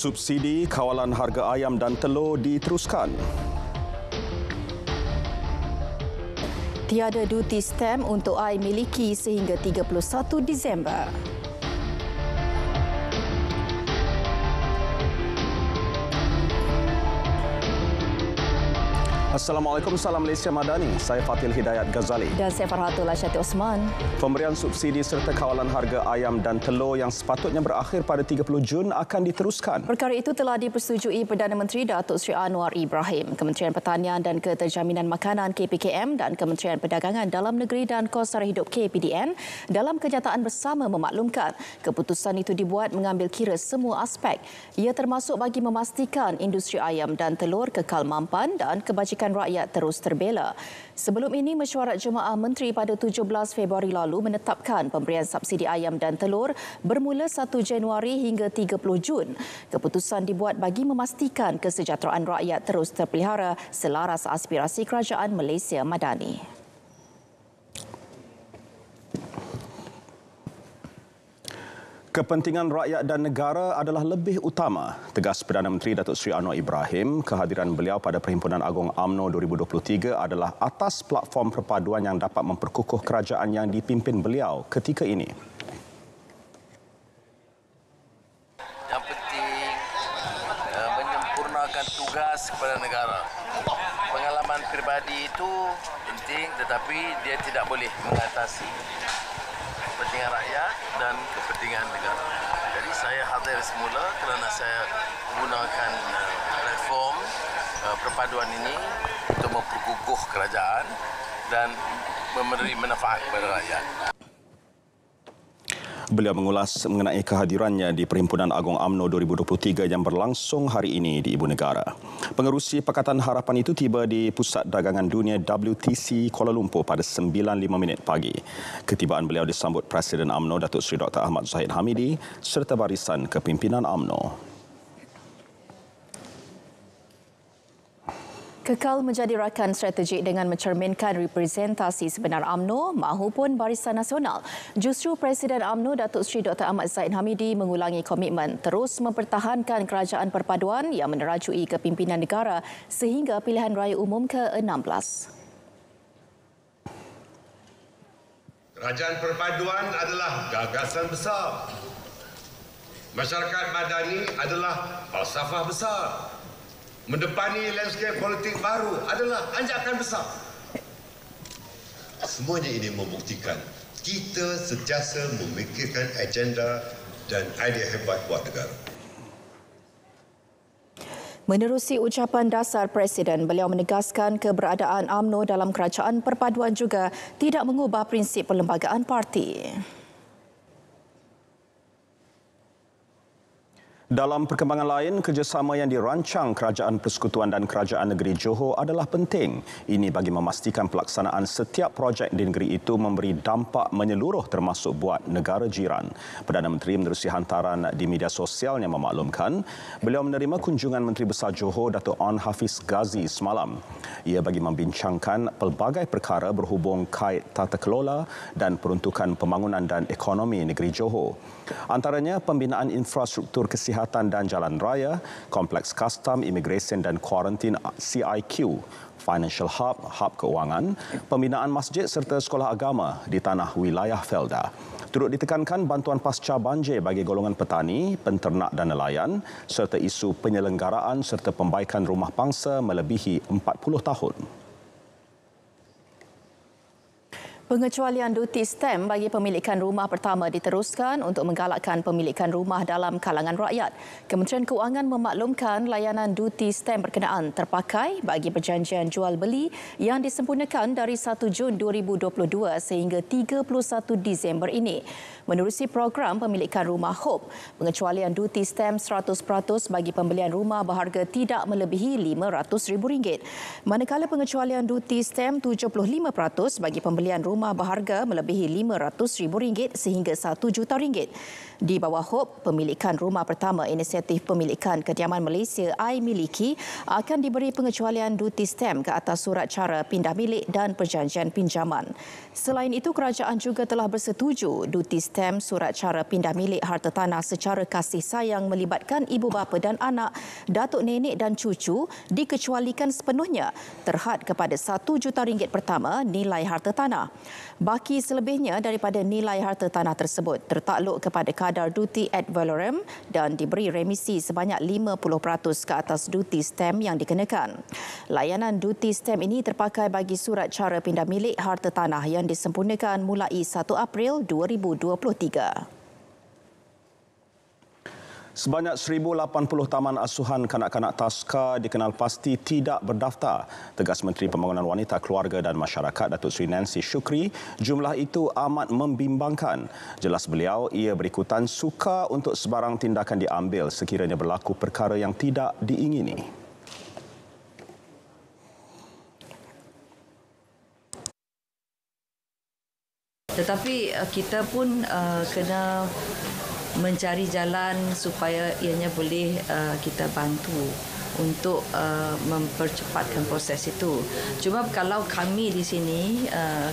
Subsidi kawalan harga ayam dan telur diteruskan. Tiada duti stem untuk I miliki sehingga 31 Disember. Assalamualaikum, salam Malaysia Madani. Saya Fatil Hidayat Ghazali. Dan saya Farhatul Asyati Osman. Pemberian subsidi serta kawalan harga ayam dan telur yang sepatutnya berakhir pada 30 Jun akan diteruskan. Perkara itu telah dipersetujui Perdana Menteri Datuk Seri Anwar Ibrahim, Kementerian Pertanian dan Keterjaminan Makanan KPKM dan Kementerian Perdagangan Dalam Negeri dan Kos Sara Hidup KPDN dalam kenyataan bersama memaklumkan keputusan itu dibuat mengambil kira semua aspek. Ia termasuk bagi memastikan industri ayam dan telur kekal mampan dan kebajikan rakyat terus terbela. Sebelum ini, Mesyuarat Jemaah Menteri pada 17 Februari lalu menetapkan pemberian subsidi ayam dan telur bermula 1 Januari hingga 30 Jun. Keputusan dibuat bagi memastikan kesejahteraan rakyat terus terpelihara selaras aspirasi Kerajaan Malaysia Madani. Kepentingan rakyat dan negara adalah lebih utama, tegas Perdana Menteri Datuk Seri Anwar Ibrahim. Kehadiran beliau pada Perhimpunan Agung UMNO 2023 adalah atas platform perpaduan yang dapat memperkukuh kerajaan yang dipimpin beliau ketika ini. Yang penting menyempurnakan tugas kepada negara. Pengalaman pribadi itu penting, tetapi dia tidak boleh mengatasi kepentingan rakyat dan kepentingan negara. Jadi saya hadir semula kerana saya gunakan platform perpaduan ini untuk memperkukuh kerajaan dan memberi manfaat kepada rakyat. Beliau mengulas mengenai kehadirannya di Perhimpunan Agung UMNO 2023 yang berlangsung hari ini di Ibu Negara. Pengerusi Pakatan Harapan itu tiba di Pusat Dagangan Dunia WTC Kuala Lumpur pada 9.05 pagi. Ketibaan beliau disambut Presiden UMNO Datuk Seri Dr. Ahmad Zahid Hamidi serta barisan kepimpinan UMNO. Kekal menjadi rakan strategik dengan mencerminkan representasi sebenar UMNO mahupun Barisan Nasional. Justru Presiden UMNO Datuk Seri Dr. Ahmad Zahid Hamidi mengulangi komitmen terus mempertahankan kerajaan perpaduan yang menerajui kepimpinan negara sehingga pilihan raya umum ke-16. Kerajaan perpaduan adalah gagasan besar. Masyarakat madani adalah falsafah besar. Mendepani landscape politik baru adalah anjakan besar. Semuanya ini membuktikan kita sentiasa memikirkan agenda dan idea hebat buat negara. Menerusi ucapan dasar Presiden, beliau menegaskan keberadaan UMNO dalam kerajaan perpaduan juga tidak mengubah prinsip perlembagaan parti. Dalam perkembangan lain, kerjasama yang dirancang Kerajaan Persekutuan dan Kerajaan Negeri Johor adalah penting. Ini bagi memastikan pelaksanaan setiap projek di negeri itu memberi dampak menyeluruh termasuk buat negara jiran. Perdana Menteri menerusi hantaran di media sosialnya memaklumkan, beliau menerima kunjungan Menteri Besar Johor Datuk Onn Hafiz Ghazi semalam. Ia bagi membincangkan pelbagai perkara berhubung kait tata kelola dan peruntukan pembangunan dan ekonomi negeri Johor. Antaranya pembinaan infrastruktur kesihatan dan jalan raya, kompleks kastam, imigresen dan kuarantin CIQ, financial hub, hub keuangan, pembinaan masjid serta sekolah agama di tanah wilayah Felda. Turut ditekankan bantuan pasca banjir bagi golongan petani, penternak dan nelayan serta isu penyelenggaraan serta pembaikan rumah bangsa melebihi 40 tahun. Pengecualian duti stem bagi pemilikan rumah pertama diteruskan untuk menggalakkan pemilikan rumah dalam kalangan rakyat. Kementerian Keuangan memaklumkan layanan duti stem berkenaan terpakai bagi perjanjian jual beli yang disempurnakan dari 1 Jun 2022 sehingga 31 Disember ini. Menerusi program pemilikan rumah HOPE, pengecualian duti stem 100% bagi pembelian rumah berharga tidak melebihi RM500,000. Manakala pengecualian duti stem 75% bagi pembelian rumah rumah berharga melebihi RM500,000 sehingga RM1 juta. Di bawah HOPE, pemilikan rumah pertama inisiatif pemilikan kediaman Malaysia iMiliki akan diberi pengecualian duty stamp ke atas surat cara pindah milik dan perjanjian pinjaman. Selain itu, kerajaan juga telah bersetuju duty stamp surat cara pindah milik harta tanah secara kasih sayang melibatkan ibu bapa dan anak, datuk nenek dan cucu dikecualikan sepenuhnya terhad kepada RM1 juta pertama nilai harta tanah. Baki selebihnya daripada nilai harta tanah tersebut tertakluk kepada kadar duty ad valorem dan diberi remisi sebanyak 50% ke atas duty stamp yang dikenakan. Layanan duty stamp ini terpakai bagi surat cara pindah milik harta tanah yang disempurnakan mulai 1 April 2023. Sebanyak 1,080 taman asuhan kanak-kanak taska dikenal pasti tidak berdaftar. Tegas Menteri Pembangunan Wanita, Keluarga dan Masyarakat Datuk Seri Nancy Shukri, jumlah itu amat membimbangkan. Jelas beliau, ia berikutan suka untuk sebarang tindakan diambil sekiranya berlaku perkara yang tidak diingini. Tetapi kita pun kena mencari jalan supaya ianya boleh kita bantu untuk mempercepatkan proses itu. Cuma kalau kami di sini,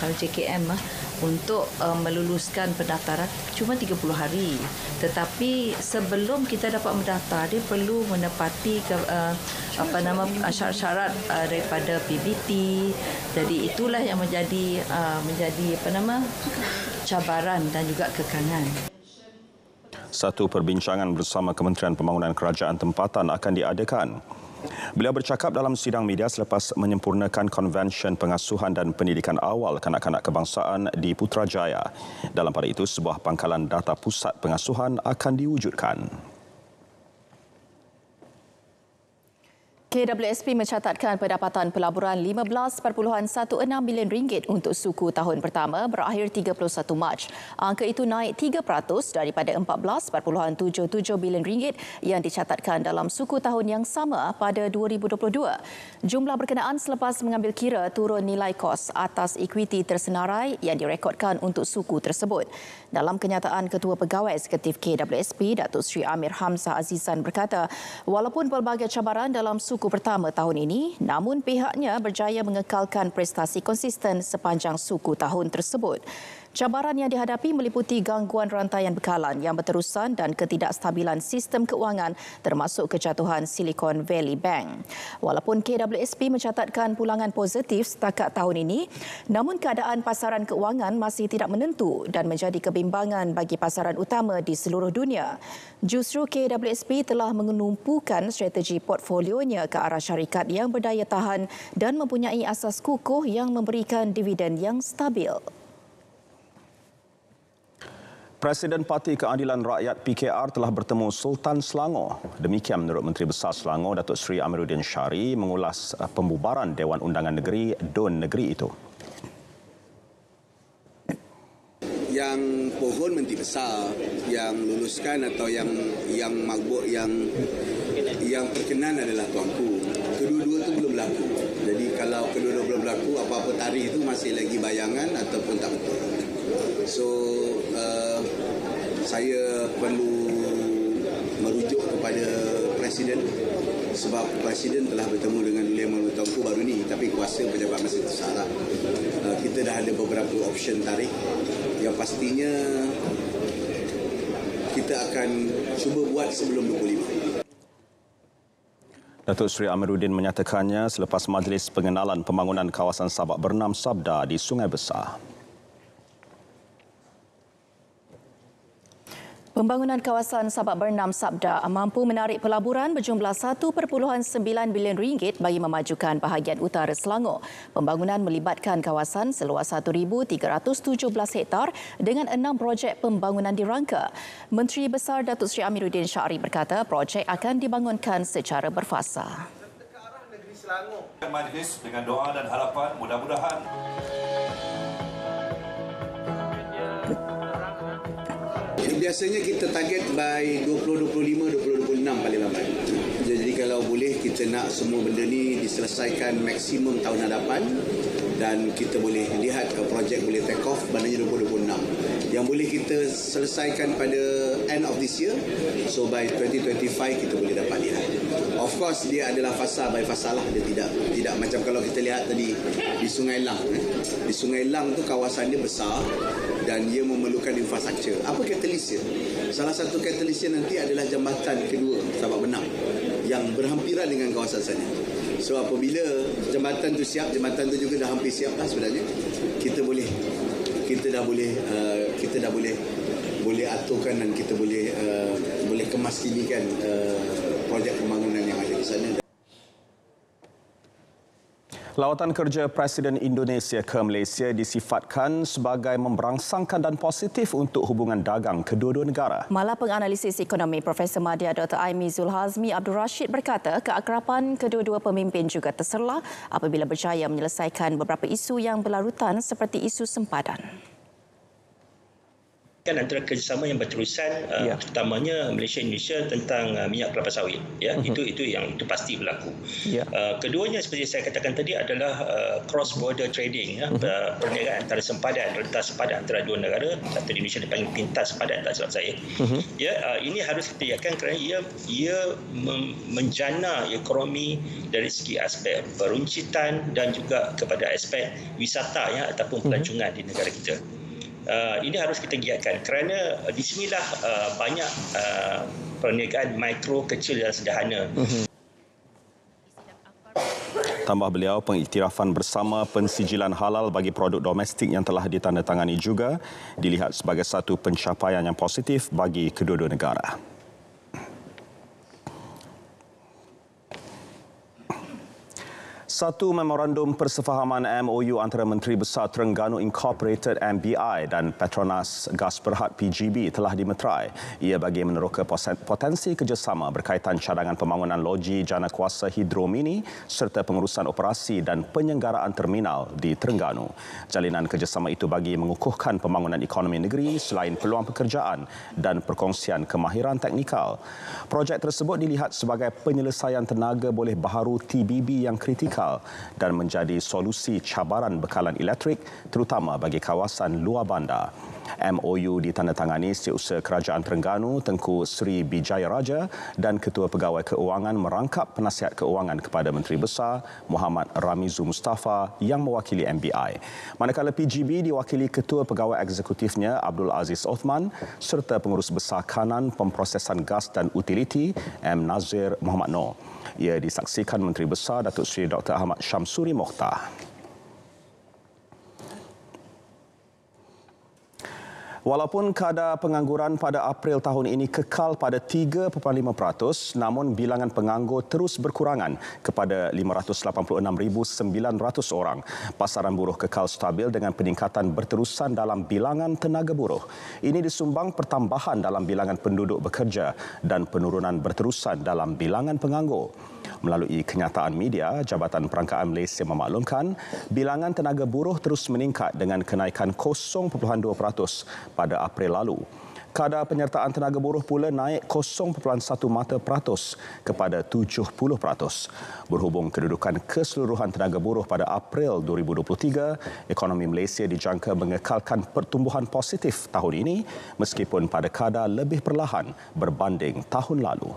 kalau JKM untuk meluluskan pendaftaran cuma 30 hari. Tetapi sebelum kita dapat mendaftar, dia perlu menepati syarat-syarat daripada PBT. Jadi itulah yang menjadi cabaran dan juga kekangan. Satu perbincangan bersama Kementerian Pembangunan Kerajaan Tempatan akan diadakan. Beliau bercakap dalam sidang media selepas menyempurnakan konvensyen pengasuhan dan pendidikan awal kanak-kanak kebangsaan di Putrajaya. Dalam pada itu, sebuah pangkalan data pusat pengasuhan akan diwujudkan. KWSP mencatatkan pendapatan pelaburan RM15.16 bilion untuk suku tahun pertama berakhir 31 Mac. Angka itu naik 3% daripada RM14.77 bilion yang dicatatkan dalam suku tahun yang sama pada 2022. Jumlah berkenaan selepas mengambil kira turun nilai kos atas ekuiti tersenarai yang direkodkan untuk suku tersebut. Dalam kenyataan Ketua Pegawai Eksekutif KWSP, Datuk Seri Amir Hamzah Azizan berkata, walaupun pelbagai cabaran dalam suku pertama tahun ini, namun pihaknya berjaya mengekalkan prestasi konsisten sepanjang suku tahun tersebut. Cabaran yang dihadapi meliputi gangguan rantaian bekalan yang berterusan dan ketidakstabilan sistem keuangan termasuk kejatuhan Silicon Valley Bank. Walaupun KWSP mencatatkan pulangan positif setakat tahun ini, namun keadaan pasaran keuangan masih tidak menentu dan menjadi kebimbangan bagi pasaran utama di seluruh dunia. Justru KWSP telah menumpukan strategi portfolionya ke arah syarikat yang berdaya tahan dan mempunyai asas kukuh yang memberikan dividen yang stabil. Presiden Parti Keadilan Rakyat PKR telah bertemu Sultan Selangor. Demikian menurut Menteri Besar Selangor, Datuk Seri Amiruddin Syari, mengulas pembubaran Dewan Undangan Negeri DUN negeri itu. Yang pohon Menteri Besar, yang luluskan atau yang magbuk, yang perkenan adalah tuanku. Kedua-dua itu belum berlaku. Jadi kalau kedua-dua belum berlaku, apa-apa tarikh itu masih lagi bayangan ataupun tak betul. So, saya perlu merujuk kepada Presiden sebab Presiden telah bertemu dengan Yang Maha Tuanku baru ini, tapi kuasa pejabat masih tersalah. Kita dah ada beberapa option tarikh yang pastinya kita akan cuba buat sebelum 25. Datuk Seri Amiruddin menyatakannya selepas majlis pengenalan pembangunan kawasan Sabak Bernam Sabda di Sungai Besar. Pembangunan kawasan Sabak Bernam Sabda mampu menarik pelaburan berjumlah RM1.9 bilion bagi memajukan bahagian utara Selangor. Pembangunan melibatkan kawasan seluas 1,317 hektar dengan 6 projek pembangunan dirangka. Menteri Besar Datuk Seri Amiruddin Syari berkata projek akan dibangunkan secara berfasa. Majlis dengan doa dan harapan mudah-mudahan biasanya kita target by 2025-2026 paling lambat. Jadi kalau boleh kita nak semua benda ni diselesaikan maksimum tahun hadapan dan kita boleh lihat projek boleh take off maknanya 2026 yang boleh kita selesaikan pada end of this year. So by 2025 kita boleh dapat lihat. Of course dia adalah fasa by fasa lah, dia tidak macam kalau kita lihat tadi di Sungai Lang. Di Sungai Lang tu kawasan dia besar dan ia memerlukan infrastruktur. Apa katalisnya? Salah satu katalisnya nanti adalah jambatan kedua Sabak Benang yang berhampiran dengan kawasan sana. So apabila jambatan tu siap, jambatan tu juga dah hampir siap lah sebenarnya, kita dah boleh aturkan dan kita boleh kemaskinikan projek pembangunan yang ada di sana. Lawatan kerja Presiden Indonesia ke Malaysia disifatkan sebagai memberangsangkan dan positif untuk hubungan dagang kedua-dua negara. Malah penganalisis ekonomi Profesor Madya Dr. Aimi Zulhazmi Abdul Rashid berkata keakraban kedua-dua pemimpin juga terserlah apabila berjaya menyelesaikan beberapa isu yang berlarutan seperti isu sempadan. Kan antara kerjasama yang berterusan terutamanya Malaysia-Indonesia tentang minyak kelapa sawit itu pasti berlaku. Keduanya seperti saya katakan tadi adalah cross border trading perniagaan antara sempadan, rentas sempadan antara dua negara atau di Malaysia dipanggil pintas sempadan tak silap saya. Ini harus kita yakin kerana ia menjana ekonomi dari segi aspek peruncitan dan juga kepada aspek wisata ataupun pelancongan di negara kita. Ini harus kita giatkan kerana di sinilah banyak perniagaan mikro, kecil dan sederhana. Tambah beliau, pengiktirafan bersama pensijilan halal bagi produk domestik yang telah ditandatangani juga dilihat sebagai satu pencapaian yang positif bagi kedua-dua negara. Satu memorandum persefahaman MOU antara Menteri Besar Terengganu Incorporated MBI dan Petronas Gas Berhad PGB telah dimeterai. Ia bagi meneroka potensi kerjasama berkaitan cadangan pembangunan loji jana kuasa hidro mini serta pengurusan operasi dan penyelenggaraan terminal di Terengganu. Jalinan kerjasama itu bagi mengukuhkan pembangunan ekonomi negeri selain peluang pekerjaan dan perkongsian kemahiran teknikal. Projek tersebut dilihat sebagai penyelesaian tenaga boleh baharu TBB yang kritikal dan menjadi solusi cabaran bekalan elektrik terutama bagi kawasan luar bandar. MOU ditandatangani Setiausaha Kerajaan Terengganu Tengku Sri Bijaya Raja dan Ketua Pegawai Keuangan merangkap penasihat keuangan kepada Menteri Besar Muhammad Ramizu Mustafa yang mewakili MBI. Manakala PGB diwakili Ketua Pegawai Eksekutifnya Abdul Aziz Othman serta Pengurus Besar Kanan Pemprosesan Gas dan Utiliti M. Nazir Muhammad Noor. Ia disaksikan Menteri Besar Datuk Seri Dr. Ahmad Syamsuri Mokhtar. Walaupun kadar pengangguran pada April tahun ini kekal pada 3.5%, namun bilangan penganggur terus berkurangan kepada 586,900 orang. Pasaran buruh kekal stabil dengan peningkatan berterusan dalam bilangan tenaga buruh. Ini disumbang pertambahan dalam bilangan penduduk bekerja dan penurunan berterusan dalam bilangan penganggur. Melalui kenyataan media, Jabatan Perangkaan Malaysia memaklumkan bilangan tenaga buruh terus meningkat dengan kenaikan 0.2% pada April lalu. Kadar penyertaan tenaga buruh pula naik 0.1% kepada 70%. Berhubung kedudukan keseluruhan tenaga buruh pada April 2023, ekonomi Malaysia dijangka mengekalkan pertumbuhan positif tahun ini meskipun pada kadar lebih perlahan berbanding tahun lalu.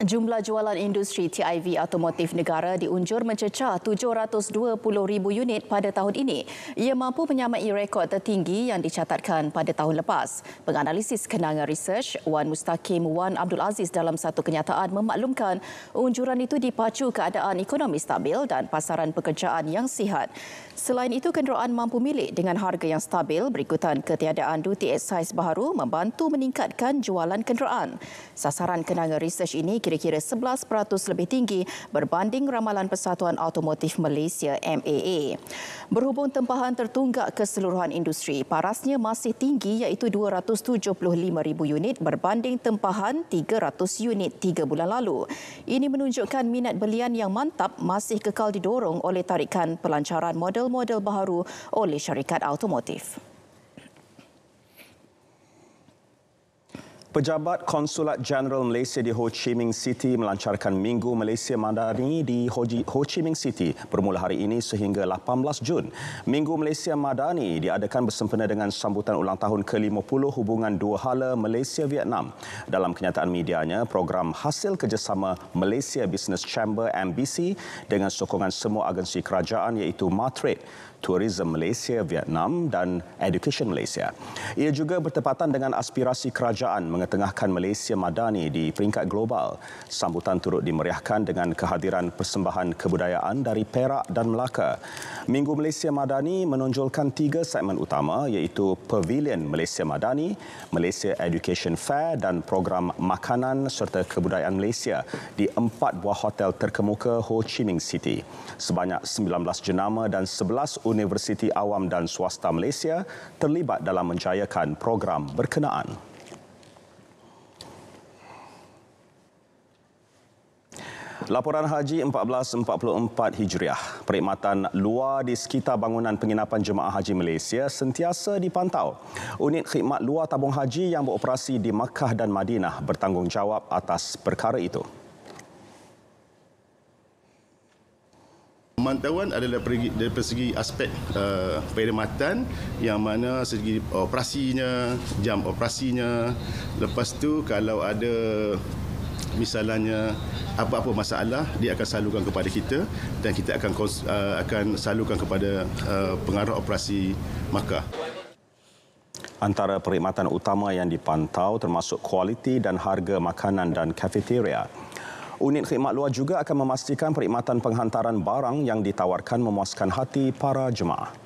Jumlah jualan industri TIV automotif negara diunjur mencecah 720,000 unit pada tahun ini. Ia mampu menyamai rekod tertinggi yang dicatatkan pada tahun lepas. Penganalisis Kenanga Research Wan Mustaqim Wan Abdul Aziz dalam satu kenyataan memaklumkan unjuran itu dipacu keadaan ekonomi stabil dan pasaran pekerjaan yang sihat. Selain itu, kenderaan mampu milik dengan harga yang stabil berikutan ketiadaan duti eksais baharu membantu meningkatkan jualan kenderaan. Sasaran Kenanga Research ini kira-kira 11% lebih tinggi berbanding ramalan Persatuan Automotif Malaysia MAA. Berhubung tempahan tertunggak keseluruhan industri, parasnya masih tinggi iaitu 275,000 unit berbanding tempahan 300 unit 3 bulan lalu. Ini menunjukkan minat belian yang mantap masih kekal didorong oleh tarikan pelancaran model-model baharu oleh syarikat automotif. Pejabat Konsulat Jeneral Malaysia di Ho Chi Minh City melancarkan Minggu Malaysia Madani di Ho Chi Minh City bermula hari ini sehingga 18 Jun. Minggu Malaysia Madani diadakan bersempena dengan sambutan ulang tahun ke-50 hubungan dua hala Malaysia-Vietnam. Dalam kenyataan medianya, program hasil kerjasama Malaysia Business Chamber MBC dengan sokongan semua agensi kerajaan iaitu Matrade, Tourism Malaysia Vietnam dan Education Malaysia. Ia juga bertepatan dengan aspirasi kerajaan mengetengahkan Malaysia Madani di peringkat global. Sambutan turut dimeriahkan dengan kehadiran persembahan kebudayaan dari Perak dan Melaka. Minggu Malaysia Madani menonjolkan 3 segmen utama iaitu Pavilion Malaysia Madani, Malaysia Education Fair dan program makanan serta kebudayaan Malaysia di 4 buah hotel terkemuka Ho Chi Minh City. Sebanyak 19 jenama dan 11 universiti awam dan swasta Malaysia terlibat dalam menjayakan program berkenaan. Laporan Haji 1444 Hijriah, perkhidmatan luar di sekitar bangunan penginapan Jemaah Haji Malaysia sentiasa dipantau. Unit khidmat luar tabung haji yang beroperasi di Makkah dan Madinah bertanggungjawab atas perkara itu. Pemantauan adalah dari segi aspek perkhidmatan yang mana segi operasinya, jam operasinya. Lepas tu kalau ada misalnya apa-apa masalah, dia akan salurkan kepada kita dan kita akan salurkan kepada pengarah operasi Makkah. Antara perkhidmatan utama yang dipantau termasuk kualiti dan harga makanan dan kafeteria. Unit khidmat luar juga akan memastikan perkhidmatan penghantaran barang yang ditawarkan memuaskan hati para jemaah.